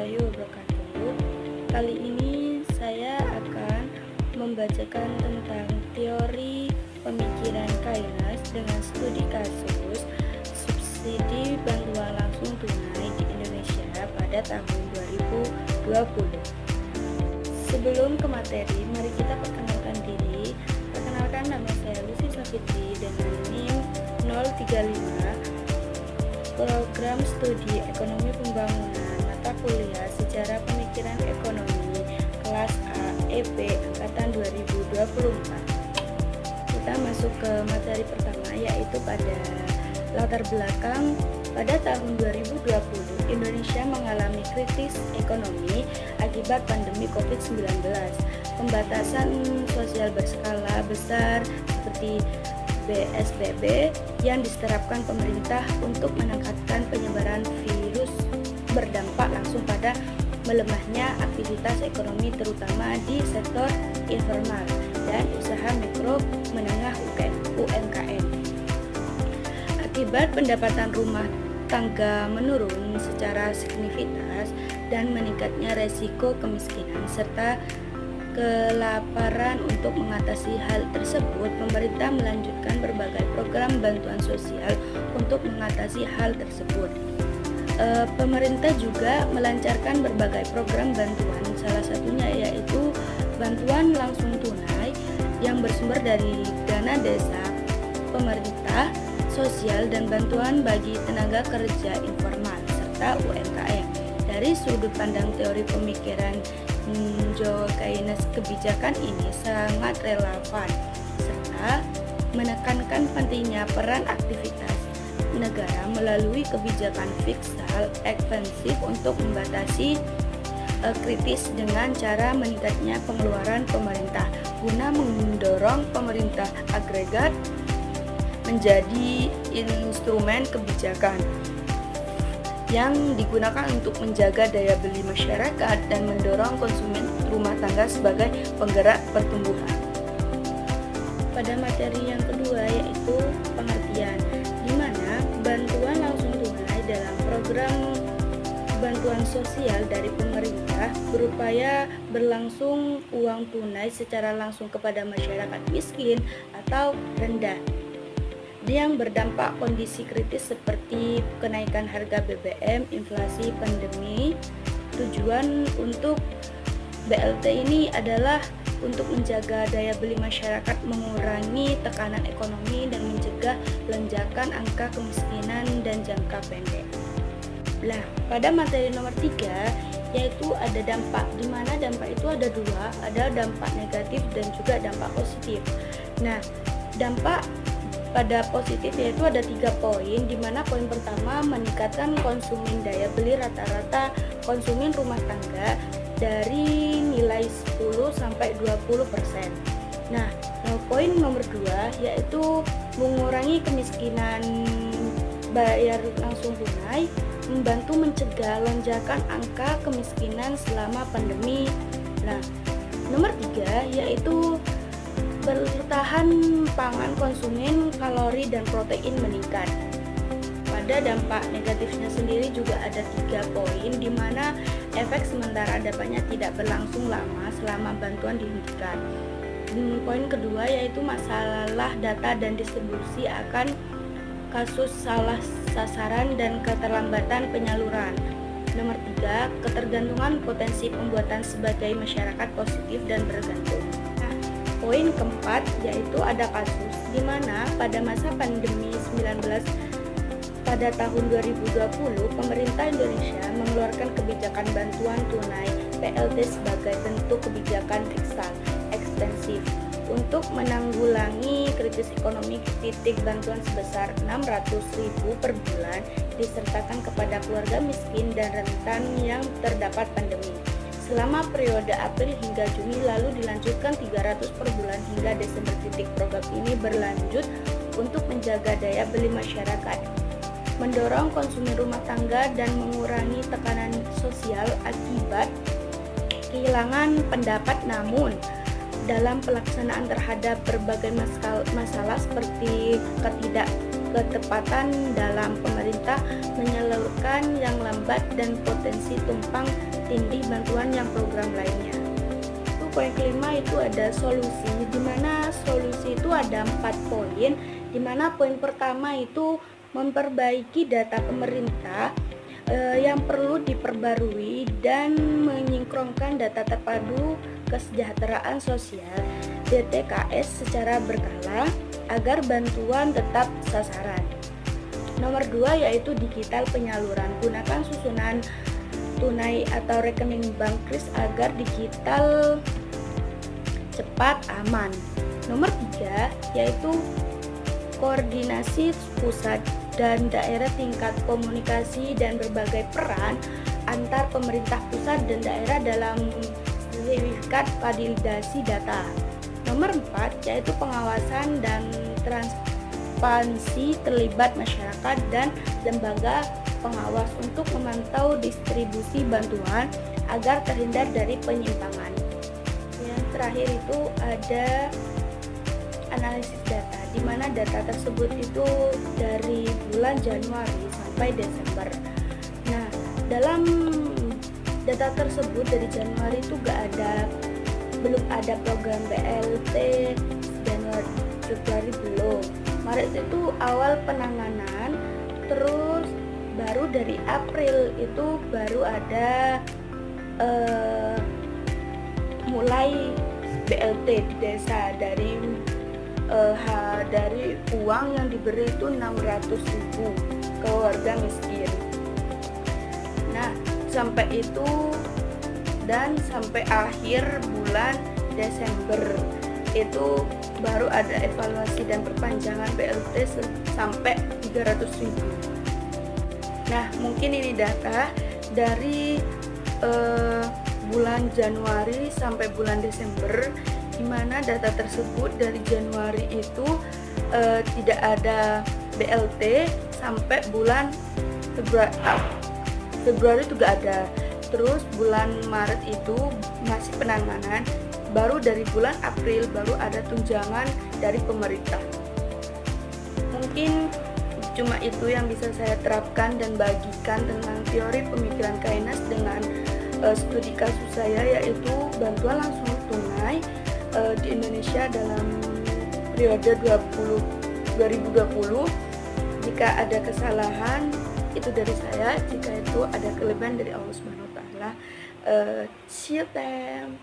warahmatullahi wabarakatuh. Kali ini saya akan membacakan tentang teori pemikiran Kainas dengan studi kasus subsidi bantuan langsung tunai di Indonesia pada tahun 2020. Sebelum ke materi, mari kita perkenalkan diri. Perkenalkan, nama saya Lucy Safitri dengan NIM 035, Program Studi Ekonomi Pembangunan, mata kuliah Sejarah Pemikiran Ekonomi, kelas A, EP, angkatan 2024. Kita masuk ke materi pertama, yaitu pada latar belakang. Pada tahun 2020, Indonesia mengalami krisis ekonomi akibat pandemi COVID-19. Pembatasan sosial berskala besar seperti PSBB yang diterapkan pemerintah untuk menekan penyebaran virus berdampak langsung pada melemahnya aktivitas ekonomi terutama di sektor informal dan usaha mikro menengah UMKM. Akibat pendapatan rumah tangga menurun secara signifikan dan meningkatnya resiko kemiskinan serta kelaparan. Untuk mengatasi hal tersebut, pemerintah melanjutkan berbagai program bantuan sosial untuk mengatasi hal tersebut. Pemerintah juga melancarkan berbagai program bantuan, salah satunya yaitu bantuan langsung tunai yang bersumber dari dana desa pemerintah, sosial, dan bantuan bagi tenaga kerja informal serta UMKM. Dari sudut pandang teori pemikiran Kainas, kebijakan ini sangat relevan serta menekankan pentingnya peran aktivitas negara melalui kebijakan fiskal ekspansif untuk membatasi kritis dengan cara meningkatnya pengeluaran pemerintah guna mendorong pemerintah agregat menjadi instrumen kebijakan yang digunakan untuk menjaga daya beli masyarakat dan mendorong konsumen rumah tangga sebagai penggerak pertumbuhan. Pada materi yang kedua yaitu pengertian, di mana bantuan langsung tunai dalam program bantuan sosial dari pemerintah berupaya berlangsung uang tunai secara langsung kepada masyarakat miskin atau rendah yang berdampak kondisi kritis seperti kenaikan harga BBM, inflasi, pandemi. Tujuan untuk BLT ini adalah untuk menjaga daya beli masyarakat, mengurangi tekanan ekonomi, dan mencegah lonjakan angka kemiskinan dan jangka pendek. Nah, pada materi nomor 3 yaitu ada dampak, di mana dampak itu ada dua, ada dampak negatif dan juga dampak positif. Nah, dampak pada positif yaitu ada 3 poin, di mana poin pertama meningkatkan konsumen daya beli rata-rata konsumen rumah tangga dari nilai 10 sampai 20%. Nah, poin nomor 2 yaitu mengurangi kemiskinan bayar langsung tunai, membantu mencegah lonjakan angka kemiskinan selama pandemi. Nah, nomor 3 yaitu bertahan pangan konsumen, kalori dan protein meningkat. Pada dampak negatifnya sendiri juga ada 3 poin, di mana efek sementara dampaknya tidak berlangsung lama selama bantuan dihentikan. Poin kedua yaitu masalah data dan distribusi akan kasus salah sasaran dan keterlambatan penyaluran. Nomor 3, ketergantungan potensi pembuatan sebagai masyarakat positif dan bergantung. Poin keempat yaitu ada kasus, di mana pada masa pandemi 19 pada tahun 2020 pemerintah Indonesia mengeluarkan kebijakan bantuan tunai PLT sebagai bentuk kebijakan fiskal ekstensif untuk menanggulangi krisis ekonomi. Titik bantuan sebesar 600.000 per bulan disertakan kepada keluarga miskin dan rentan yang terdapat pandemi selama periode April hingga Juni, lalu dilanjutkan 300 per bulan hingga Desember. Program ini berlanjut untuk menjaga daya beli masyarakat, mendorong konsumen rumah tangga, dan mengurangi tekanan sosial akibat kehilangan pendapat. Namun, dalam pelaksanaan terhadap berbagai masalah seperti ketepatan dalam pemerintah menyalurkan yang lambat dan potensi tumpang tindih bantuan yang program lainnya. Poin kelima itu ada solusi, di mana solusi itu ada 4 poin, di mana poin pertama itu memperbaiki data pemerintah yang perlu diperbarui dan menyinkronkan data terpadu kesejahteraan sosial DTKS secara berkala agar bantuan tetap sasaran. Nomor 2 yaitu digital penyaluran. Gunakan susunan tunai atau rekening bank kris agar digital cepat aman. Nomor 3 yaitu koordinasi pusat dan daerah, tingkat komunikasi dan berbagai peran antar pemerintah pusat dan daerah dalam sertifikat validasi data. Nomor 4 yaitu pengawasan dan transparansi, terlibat masyarakat dan lembaga pengawas untuk memantau distribusi bantuan agar terhindar dari penyimpangan. Yang terakhir itu ada analisis data, di mana data tersebut itu dari bulan Januari sampai Desember. Nah, dalam data tersebut dari Januari itu belum ada program BLT, Januari, Februari belum, Maret itu awal penanganan, terus baru dari April itu baru ada mulai BLT di desa dari uang yang diberi itu 600.000 ke warga miskin. Nah, sampai itu dan sampai akhir bulan Desember itu baru ada evaluasi dan perpanjangan BLT sampai 300.000. Nah, mungkin ini data dari bulan Januari sampai bulan Desember, di mana data tersebut dari Januari itu tidak ada BLT sampai bulan Februari juga ada. Terus bulan Maret itu masih penanganan, baru dari bulan April baru ada tunjangan dari pemerintah. Mungkin cuma itu yang bisa saya terapkan dan bagikan tentang teori pemikiran Keynes dengan studi kasus saya, yaitu bantuan langsung tunai di Indonesia dalam periode 2020. Jika ada kesalahan itu dari saya, jika itu ada kelebihan dari Allah Subhanahu wa taala. See you then.